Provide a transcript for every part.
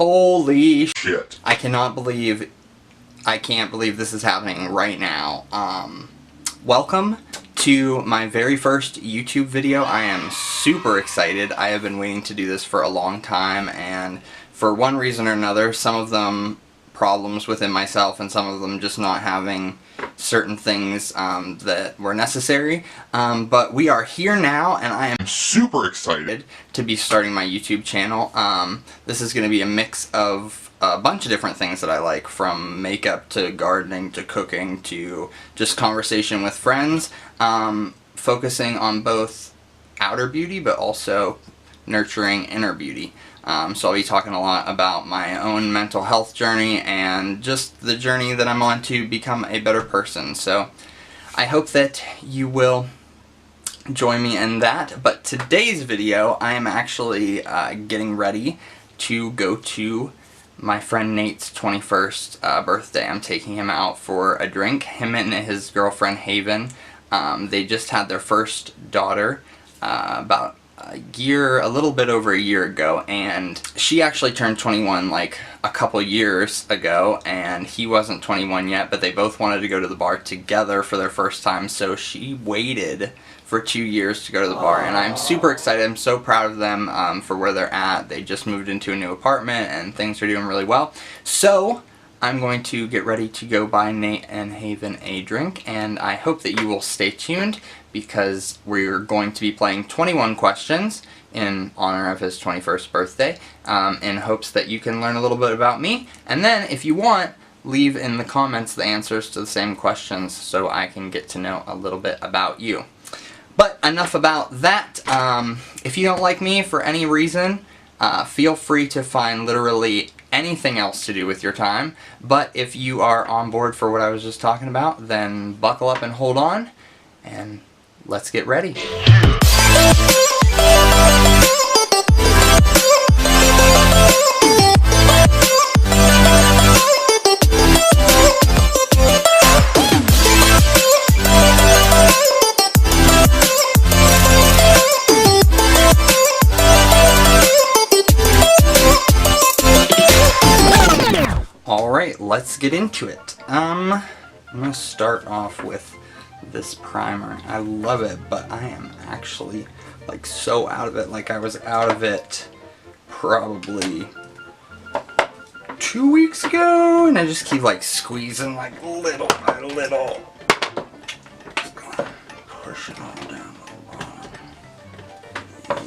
Holy shit. I can't believe this is happening right now. Welcome to my very first YouTube video. I am super excited. I have been waiting to do this for a long time, and for one reason or another, some of them problems within myself and some of them just not having certain things that were necessary. But we are here now, and I am super excited to be starting my YouTube channel. This is going to be a mix of a bunch of different things that I like, from makeup to gardening to cooking to just conversation with friends, focusing on both outer beauty but also nurturing inner beauty. So I'll be talking a lot about my own mental health journey and just the journey that I'm on to become a better person. So I hope that you will join me in that. But today's video, I am actually getting ready to go to my friend Nate's 21st birthday. I'm taking him out for a drink. Him and his girlfriend Haven. They just had their first daughter about a little bit over a year ago, and she actually turned 21 like a couple years ago, and he wasn't 21 yet, but they both wanted to go to the bar together for their first time, so she waited for 2 years to go to the bar, and I'm super excited. I'm so proud of them for where they're at. They just moved into a new apartment and things are doing really well. So I'm going to get ready to go buy Nate and Haven a drink, and I hope that you will stay tuned because we're going to be playing 21 questions in honor of his 21st birthday, in hopes that you can learn a little bit about me. And then, if you want, leave in the comments the answers to the same questions so I can get to know a little bit about you. But enough about that. If you don't like me for any reason, feel free to find literally anything else to do with your time. But if you are on board for what I was just talking about, then buckle up and hold on, and let's get ready. Alright, let's get into it. I'm going to start off with this primer. I love it, but I am actually like so out of it. Like I was out of it probably 2 weeks ago, and I just keep like squeezing like little by little. Just gonna push it all down to the bottom.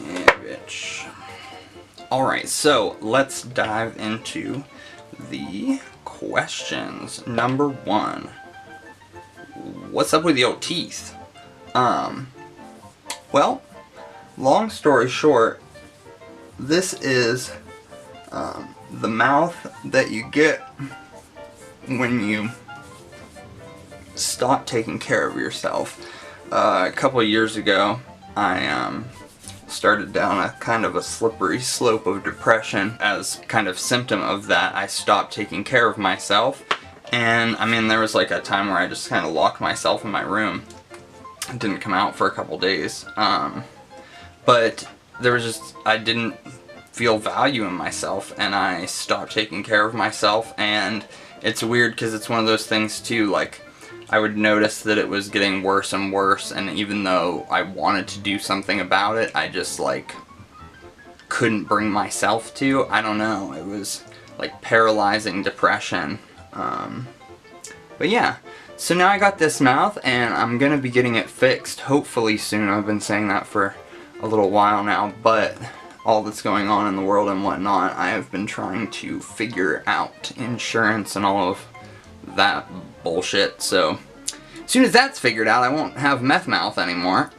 Yeah, bitch. Alright, so let's dive into the questions. Number 1. What's up with the old teeth? Well, long story short, this is the mouth that you get when you stop taking care of yourself. A couple of years ago, I started down a kind of a slippery slope of depression. As kind of symptom of that, I stopped taking care of myself. And I mean, there was like a time where I just kind of locked myself in my room and didn't come out for a couple days. But there was just, I didn't feel value in myself, and I stopped taking care of myself. And it's weird because it's one of those things too, like I would notice that it was getting worse and worse, and even though I wanted to do something about it, I just like couldn't bring myself to. I don't know, it was like paralyzing depression. But yeah, so now I got this mouth, and I'm gonna be getting it fixed hopefully soon. I've been saying that for a little while now, but all that's going on in the world and whatnot, I have been trying to figure out insurance and all of that bullshit. So as soon as that's figured out, I won't have meth mouth anymore.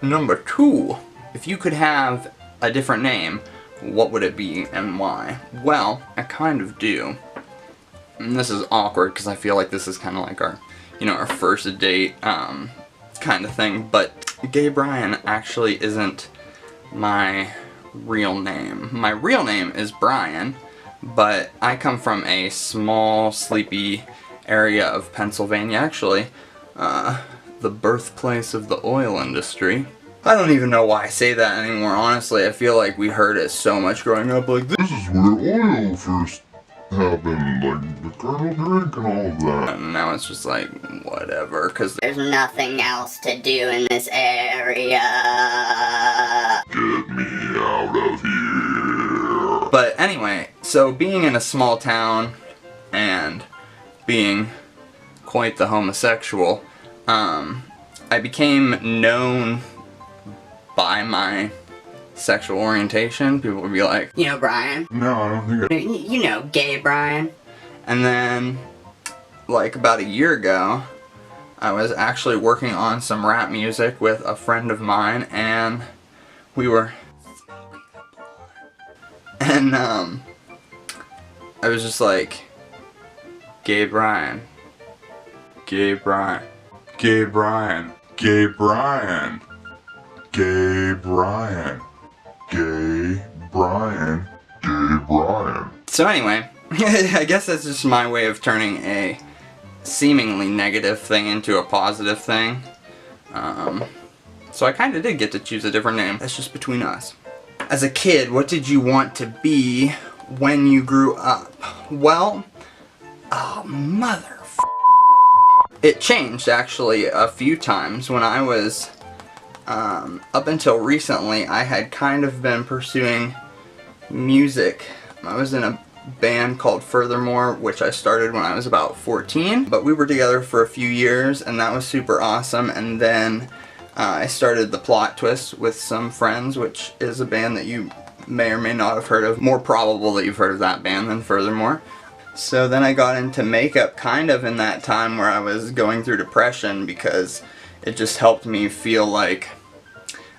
Number 2, if you could have a different name, what would it be and why? Well, I kind of do. And this is awkward because I feel like this is kind of like our, our first date kind of thing, but Gay Brian actually isn't my real name. My real name is Brian, but I come from a small, sleepy area of Pennsylvania, actually, the birthplace of the oil industry. I don't even know why I say that anymore, honestly. I feel like we heard it so much growing up, like, this is where oil first happened, like the Colonel drink and all of that. And now it's just like, whatever, because there's nothing else to do in this area. Get me out of here. But anyway, so being in a small town and being quite the homosexual, I became known by my sexual orientation. People would be like, you know Brian? No, I don't think You know gay Brian? And then, like about a year ago, I was actually working on some rap music with a friend of mine, and we were smoking a blunt. And, I was just like, Gay Brian. Gay Brian. Gay Brian. Gay Brian. Gay Brian. Gay Brian. Gay Brian. So anyway, I guess that's just my way of turning a seemingly negative thing into a positive thing. So I kind of did get to choose a different name. That's just between us. As a kid, what did you want to be when you grew up? Well, oh mother. It changed actually a few times. When I was, up until recently, I had kind of been pursuing music. I was in a band called Furthermore, which I started when I was about 14, but we were together for a few years and that was super awesome. And then I started the Plot Twist with some friends, which is a band that you may or may not have heard of. More probable that you've heard of that band than Furthermore. So then I got into makeup kind of in that time where I was going through depression, because it just helped me feel like,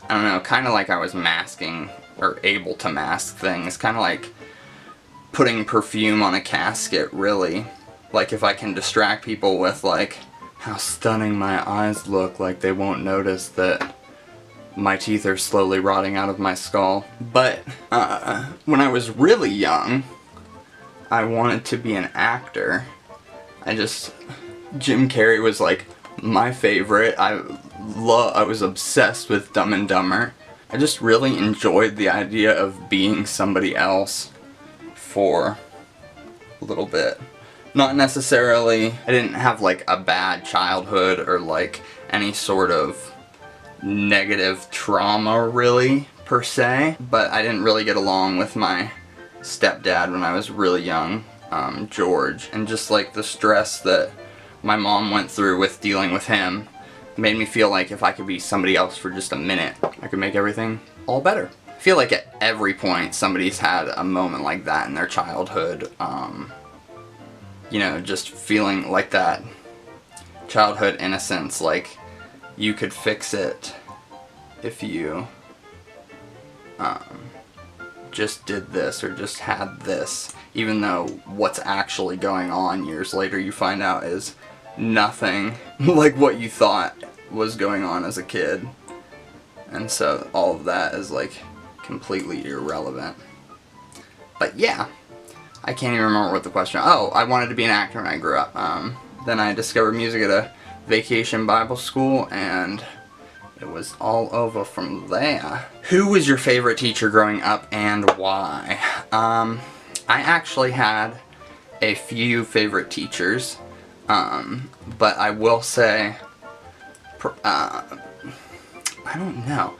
I don't know, kind of like I was masking, or able to mask things, kind of like putting perfume on a casket, really. Like if I can distract people with like how stunning my eyes look, like they won't notice that my teeth are slowly rotting out of my skull. But when I was really young, I wanted to be an actor. Jim Carrey was like my favorite. I was obsessed with Dumb and Dumber. I just really enjoyed the idea of being somebody else for a little bit. Not necessarily, I didn't have like a bad childhood or like any sort of negative trauma really, per se, but I didn't really get along with my stepdad when I was really young, George, and just like the stress that my mom went through with dealing with him made me feel like if I could be somebody else for just a minute, I could make everything all better. I feel like at every point somebody's had a moment like that in their childhood, you know, just feeling like that childhood innocence, like you could fix it if you just did this or just had this, even though what's actually going on years later you find out is nothing like what you thought was going on as a kid. And so all of that is like completely irrelevant. But yeah, I can't even remember what the question. Oh, I wanted to be an actor when I grew up. Then I discovered music at a vacation Bible school, and it was all over from there. Who was your favorite teacher growing up and why? I actually had a few favorite teachers, but I will say, I don't know.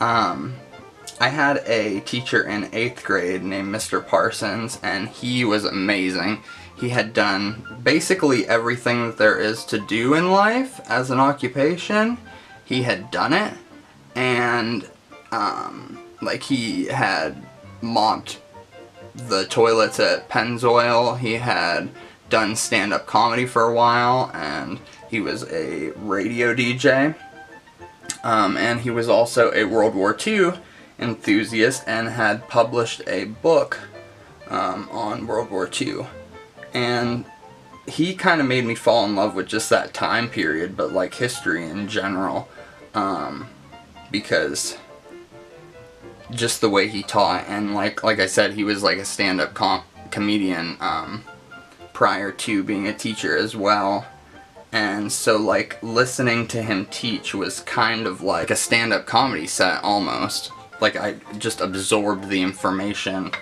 I had a teacher in 8th grade named Mr. Parsons, and he was amazing. He had done basically everything that there is to do in life as an occupation. He had done it, and like he had mopped the toilets at Pennzoil, he had done stand-up comedy for a while, and he was a radio DJ, and he was also a World War II enthusiast and had published a book on World War II. And he kind of made me fall in love with just that time period, but like history in general, because just the way he taught, and like I said, he was like a stand-up comedian prior to being a teacher as well, And so, like, listening to him teach was kind of like a stand-up comedy set, almost. Like, I just absorbed the information,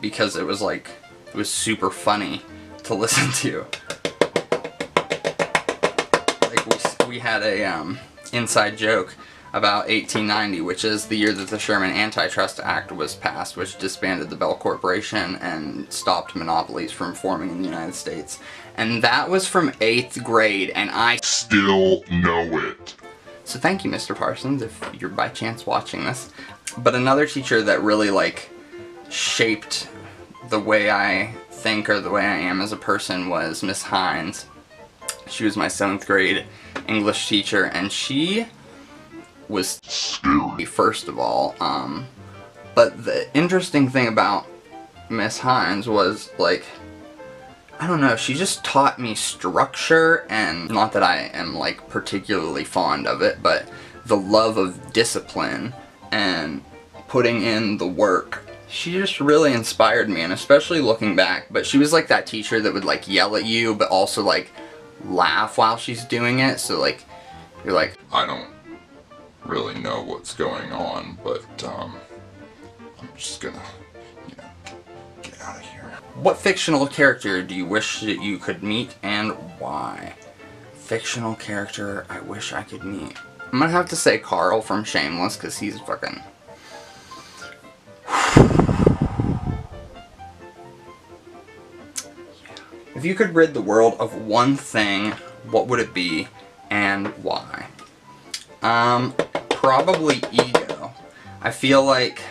because it was, like, it was super funny to listen to. Like, we had a, inside joke about 1890, which is the year that the Sherman Antitrust Act was passed, which disbanded the Bell Corporation and stopped monopolies from forming in the United States. And that was from 8th grade, and I still know it. So thank you, Mr. Parsons, if you're by chance watching this. But another teacher that really, like, shaped the way I think or the way I am as a person was Miss Hines. She was my 7th grade English teacher, and she was scary, first of all. But the interesting thing about Miss Hines was, like, I don't know, she just taught me structure, and not that I am, like, particularly fond of it, but the love of discipline and putting in the work. She just really inspired me, and especially looking back. But she was like that teacher that would, like, yell at you, but also, like, laugh while she's doing it. So, like, you're like, I don't really know what's going on, but I'm just gonna, you know, get out of here. what fictional character do you wish that you could meet, and why? Fictional character I wish I could meet. I'm gonna have to say Carl from Shameless, because he's fucking... If you could rid the world of one thing, what would it be, and why? Probably ego. I feel like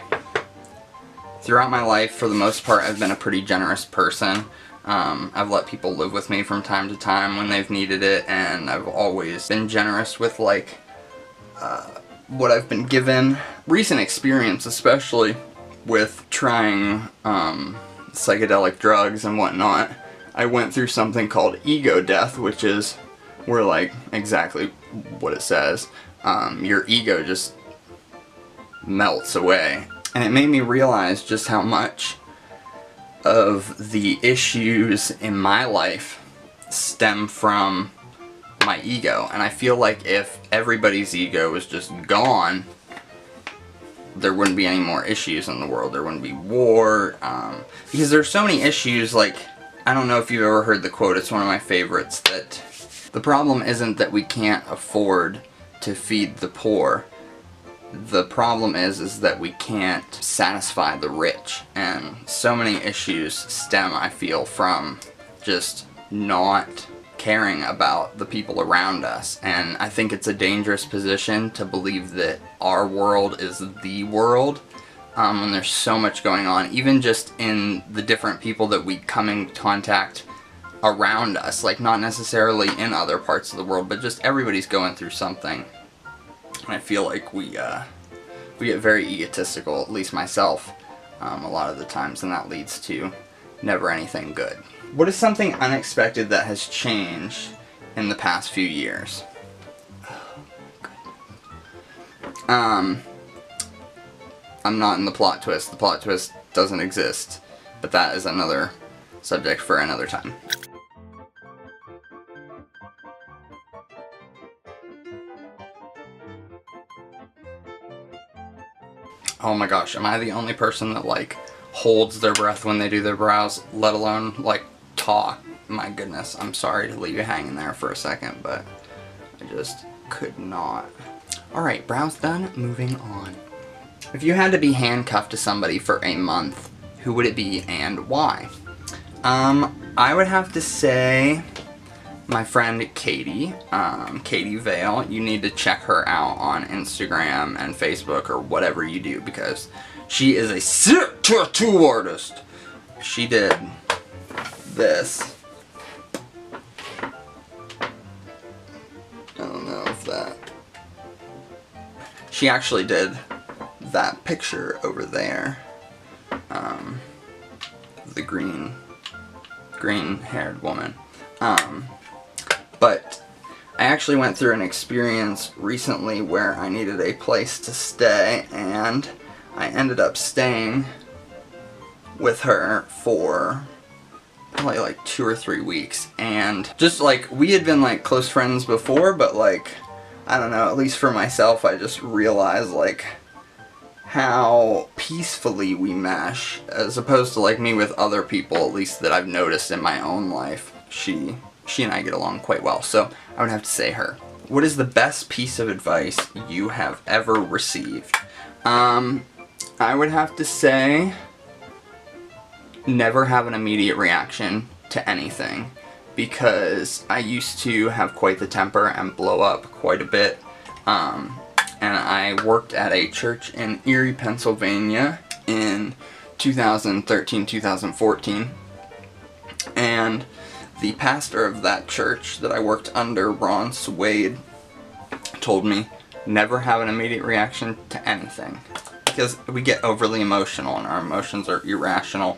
throughout my life, for the most part, I've been a pretty generous person. I've let people live with me from time to time when they've needed it, and I've always been generous with, like, what I've been given. Recent experience, especially with trying psychedelic drugs and whatnot, I went through something called ego death, which is where, like, exactly what it says, your ego just melts away. And it made me realize just how much of the issues in my life stem from my ego. And I feel like if everybody's ego was just gone, there wouldn't be any more issues in the world. There wouldn't be war, because there's so many issues. Like, I don't know if you've ever heard the quote, it's one of my favorites, that the problem isn't that we can't afford to feed the poor. The problem is that we can't satisfy the rich. And so many issues stem, I feel, from just not caring about the people around us. And I think it's a dangerous position to believe that our world is the world, when there's so much going on, even just in the different people that we come in contact around us, like not necessarily in other parts of the world, but just everybody's going through something. And I feel like we get very egotistical, at least myself, a lot of the times, and that leads to never anything good. What is something unexpected that has changed in the past few years? I'm not in the plot twist. The plot twist doesn't exist, but that is another subject for another time. Oh my gosh, am I the only person that, like, holds their breath when they do their brows, let alone, like, talk? My goodness, I'm sorry to leave you hanging there for a second, but I just could not. Alright, brows done, moving on. If you had to be handcuffed to somebody for a month, who would it be and why? I would have to say my friend Katie, Katie Vale. You need to check her out on Instagram and Facebook or whatever you do, because she is a sick tattoo artist. She did this. I don't know if that... She actually did that picture over there. The green-haired woman. But I actually went through an experience recently where I needed a place to stay, and I ended up staying with her for probably like 2 or 3 weeks, and just like we had been like close friends before, but like I don't know, at least for myself, I just realized like how peacefully we mesh, as opposed to like me with other people, at least that I've noticed in my own life. She and I get along quite well, so I would have to say her. What is the best piece of advice you have ever received? I would have to say never have an immediate reaction to anything, because I used to have quite the temper and blow up quite a bit. And I worked at a church in Erie, Pennsylvania in 2013-2014, and the pastor of that church that I worked under, Ron Swade, told me never have an immediate reaction to anything, because we get overly emotional and our emotions are irrational.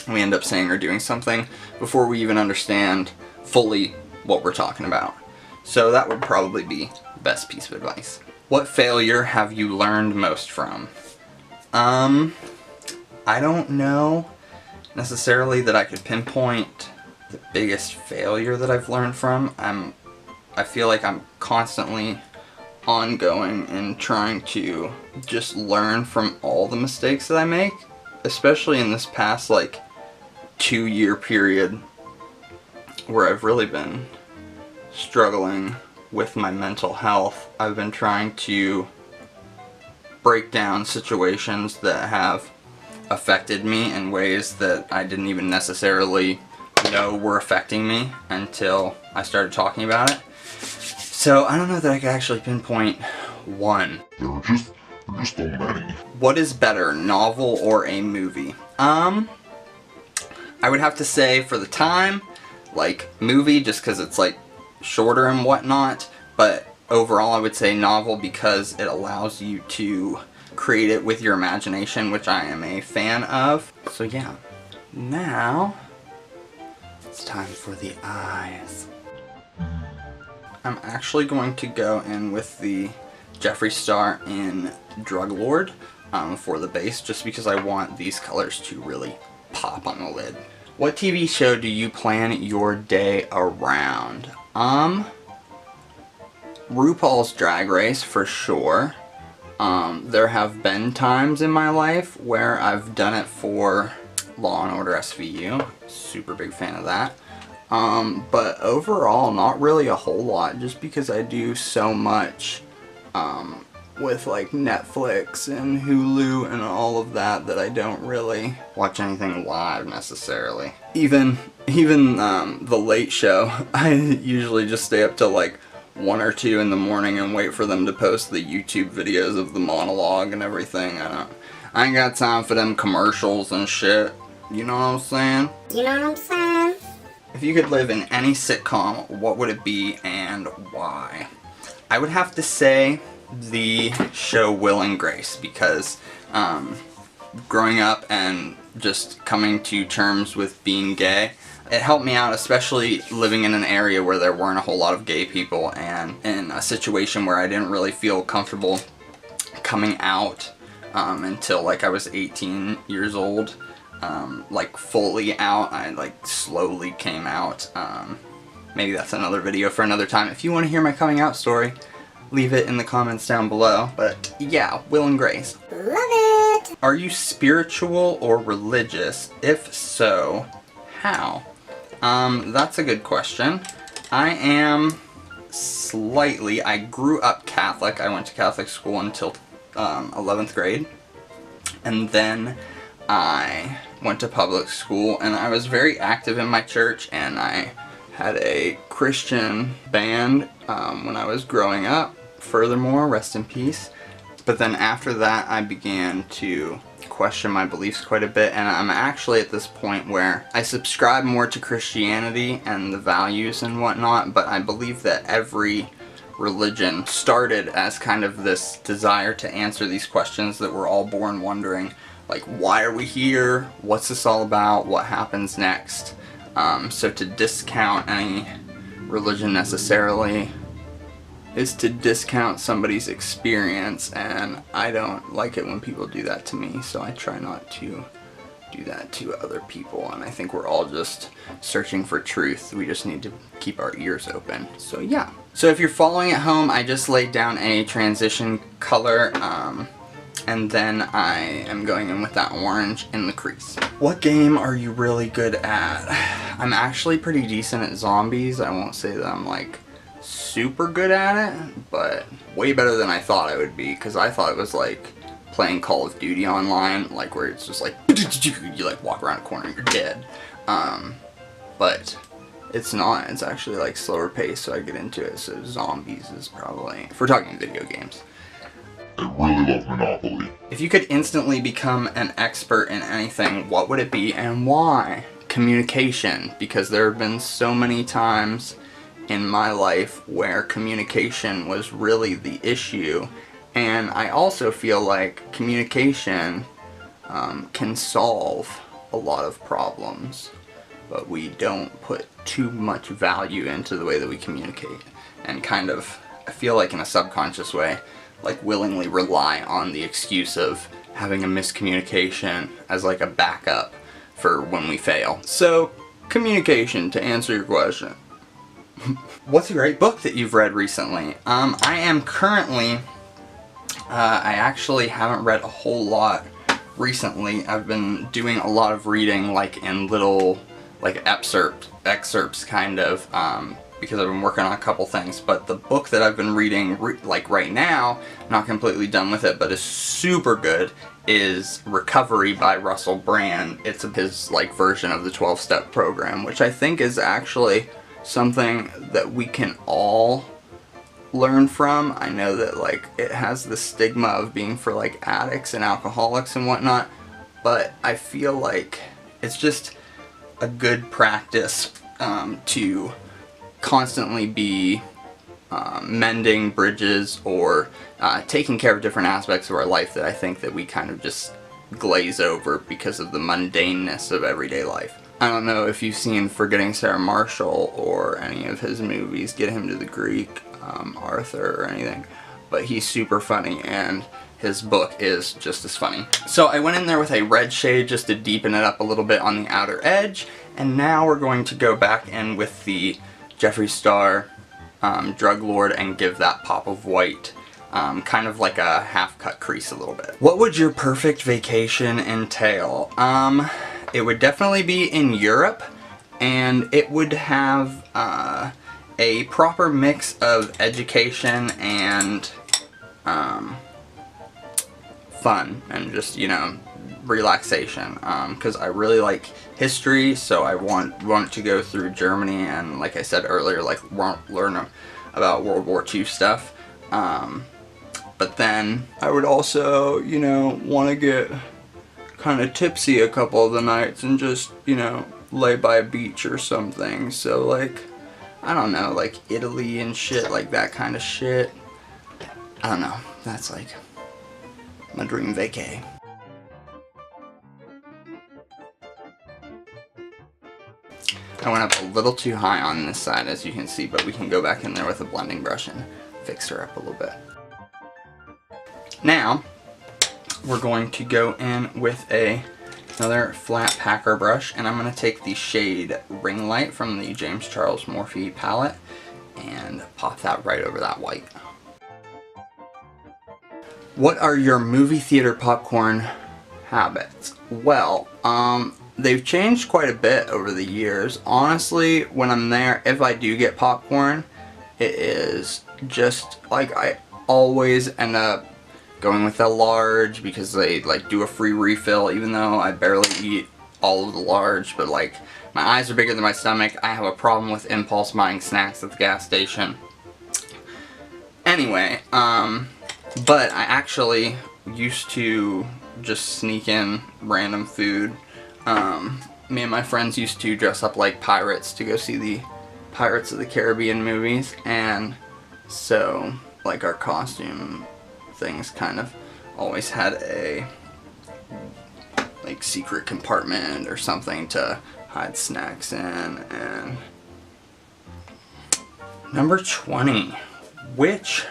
We end up saying or doing something before we even understand fully what we're talking about. So that would probably be the best piece of advice. What failure have you learned most from? I don't know necessarily that I could pinpoint the biggest failure that I've learned from. I feel like I'm constantly ongoing in trying to just learn from all the mistakes that I make, especially in this past like 2-year period where I've really been struggling with my mental health. I've been trying to break down situations that have affected me in ways that I didn't even necessarily know were affecting me until I started talking about it. So I don't know that I could actually pinpoint one. There are just so many. What is better, novel or a movie? I would have to say for the time, like movie, just because it's like shorter and whatnot, but overall I would say novel because it allows you to create it with your imagination, which I am a fan of. So yeah, now it's time for the eyes. I'm actually going to go in with the Jeffree Star in Drug Lord for the base, just because I want these colors to really pop on the lid. What TV show do you plan your day around? RuPaul's Drag Race for sure. There have been times in my life where I've done it for Law and Order SVU. Super big fan of that. But overall, not really a whole lot, just because I do so much with like Netflix and Hulu and all of that I don't really watch anything live necessarily. Even The Late Show, I usually just stay up till like 1 or 2 in the morning and wait for them to post the YouTube videos of the monologue and everything. I ain't got time for them commercials and shit. You know what I'm saying? You know what I'm saying? If you could live in any sitcom, what would it be and why? I would have to say the show Will and Grace, because growing up and just coming to terms with being gay, it helped me out, especially living in an area where there weren't a whole lot of gay people, and in a situation where I didn't really feel comfortable coming out until like I was 18 years old. Like fully out. I like slowly came out. Maybe that's another video for another time. If you want to hear my coming out story, leave it in the comments down below. But yeah, Will and Grace. Love it! Are you spiritual or religious? If so, how? That's a good question. I am slightly. I grew up Catholic. I went to Catholic school until 11th grade. And then I went to public school, and I was very active in my church, and I had a Christian band when I was growing up. Furthermore, rest in peace. But then after that, I began to question my beliefs quite a bit, and I'm actually at this point where I subscribe more to Christianity and the values and whatnot, but I believe that every religion started as kind of this desire to answer these questions that we're all born wondering. Like, why are we here? What's this all about? What happens next? So to discount any religion necessarily is to discount somebody's experience, and I don't like it when people do that to me, so I try not to do that to other people, and I think we're all just searching for truth. We just need to keep our ears open. So yeah. So if you're following at home, I just laid down a transition color, and then I am going in with that orange in the crease. What game are you really good at? I'm actually pretty decent at zombies. I won't say that I'm like super good at it, but way better than I thought I would be, because I thought it was like playing Call of Duty online, like where it's just like you like walk around a corner and you're dead. But it's not. It's actually like slower pace, so I get into it. So zombies is probably, if we're talking video games. I really love Monopoly. If you could instantly become an expert in anything, what would it be and why? Communication, because there have been so many times in my life where communication was really the issue, and I also feel like communication can solve a lot of problems, but we don't put too much value into the way that we communicate, and kind of, I feel like in a subconscious way, like willingly rely on the excuse of having a miscommunication as like a backup for when we fail. So, communication, to answer your question. What's a great book that you've read recently? I am currently, I actually haven't read a whole lot recently. I've been doing a lot of reading like in little like excerpts kind of, because I've been working on a couple things, but the book that I've been reading like right now, not completely done with it, but is super good, is Recovery by Russell Brand. It's his like version of the 12-step program, which I think is actually something that we can all learn from. I know that like it has the stigma of being for like addicts and alcoholics and whatnot, but I feel like it's just a good practice to constantly be mending bridges or taking care of different aspects of our life that I think that we kind of just glaze over because of the mundaneness of everyday life. I don't know if you've seen Forgetting Sarah Marshall or any of his movies, Get Him to the Greek, Arthur, or anything, but he's super funny and his book is just as funny. So I went in there with a red shade just to deepen it up a little bit on the outer edge, and now we're going to go back in with the Jeffree Star Drug Lord and give that pop of white, kind of like a half-cut crease a little bit. What would your perfect vacation entail? It would definitely be in Europe, and it would have a proper mix of education and fun and just, you know, relaxation, because I really like history, so I want to go through Germany and, like I said earlier, like learn about World War II stuff, but then I would also, you know, want to get kind of tipsy a couple of the nights and just, you know, lay by a beach or something. So like, I don't know, like Italy and shit, like that kind of shit. I don't know, that's like my dream vacay. I went up a little too high on this side, as you can see, but we can go back in there with a blending brush and fix her up a little bit. Now, we're going to go in with another flat packer brush, and I'm going to take the shade Ring Light from the James Charles Morphe palette and pop that right over that white. What are your movie theater popcorn habits? Well, they've changed quite a bit over the years. Honestly, when I'm there, if I do get popcorn, it is just like I always end up going with a large because they like do a free refill, even though I barely eat all of the large, but like my eyes are bigger than my stomach. I have a problem with impulse buying snacks at the gas station. Anyway, but I actually used to just sneak in random food. Me and my friends used to dress up like pirates to go see the Pirates of the Caribbean movies, and so like our costume things kind of always had a like secret compartment or something to hide snacks in. And number 20, which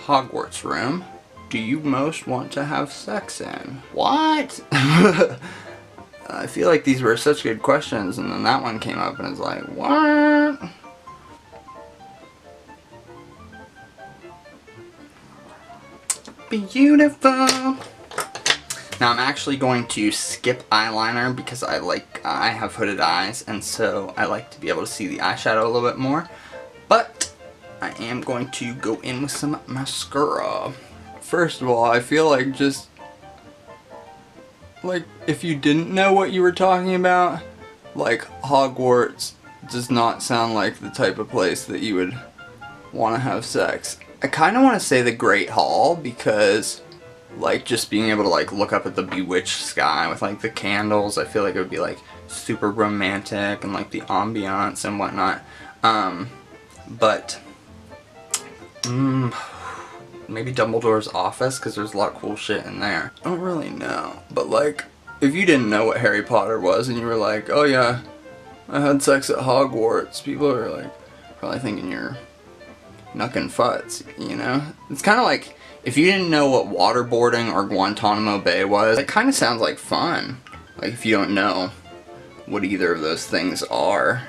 Hogwarts room do you most want to have sex in? What? I feel like these were such good questions, and then that one came up, and it's like, what? Beautiful. Now I'm actually going to skip eyeliner because I have hooded eyes, and so I like to be able to see the eyeshadow a little bit more. But I am going to go in with some mascara. First of all, I feel like just like if you didn't know what you were talking about, like Hogwarts does not sound like the type of place that you would want to have sex. I kind of want to say the Great Hall because like just being able to like look up at the bewitched sky with like the candles, I feel like it would be like super romantic and like the ambiance and whatnot. But maybe Dumbledore's office because there's a lot of cool shit in there. I don't really know, but like if you didn't know what Harry Potter was and you were like, oh yeah, I had sex at Hogwarts, people are like probably thinking you're knuckin' futz, you know? It's kind of like if you didn't know what waterboarding or Guantanamo Bay was, it kind of sounds like fun. Like if you don't know what either of those things are.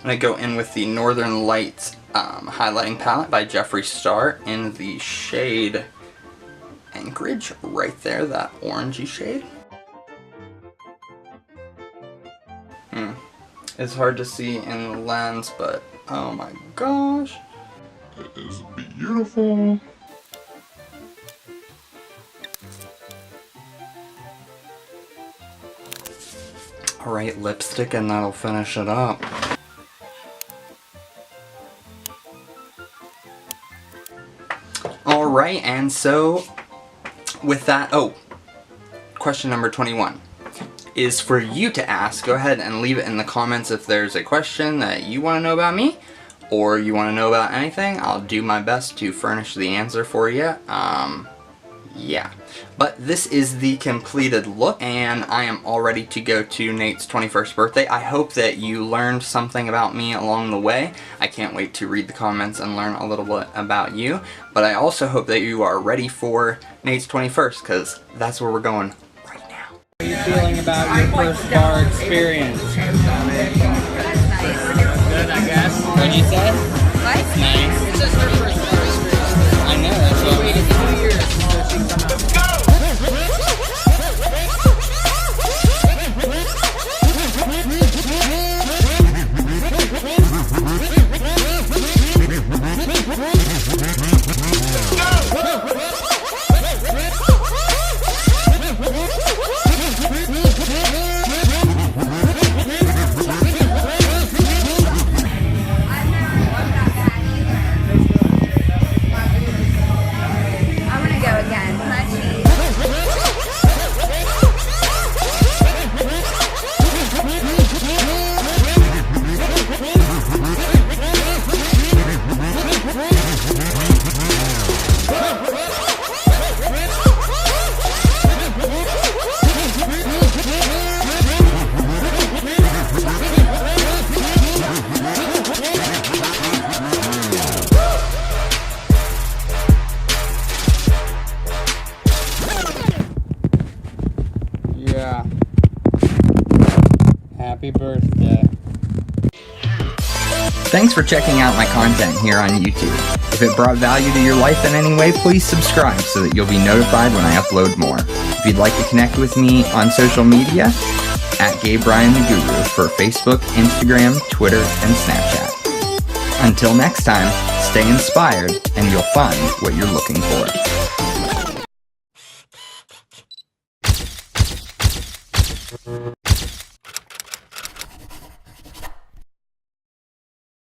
And I go in with the Northern Lights highlighting palette by Jeffree Star in the shade Anchorage, right there, that orangey shade. It's hard to see in the lens, but oh my gosh. It is beautiful. Alright, lipstick, and that'll finish it up. Alright, and so with that, question number 21 is for you to ask. Go ahead and leave it in the comments if there's a question that you want to know about me or you want to know about anything. I'll do my best to furnish the answer for you. Yeah. But this is the completed look, and I am all ready to go to Nate's 21st birthday. I hope that you learned something about me along the way. I can't wait to read the comments and learn a little bit about you. But I also hope that you are ready for Nate's 21st, because that's where we're going right now. How are you feeling about your first bar experience? Good, I guess. What'd you say? What? Nice. It's just her first bar experience. I know, that's what Waited 2 years so she can come out. Yeah. Happy birthday. Thanks for checking out my content here on YouTube. If it brought value to your life in any way, please subscribe so that you'll be notified when I upload more. If you'd like to connect with me on social media, at GRWM for Facebook, Instagram, Twitter, and Snapchat. Until next time, stay inspired and you'll find what you're looking for.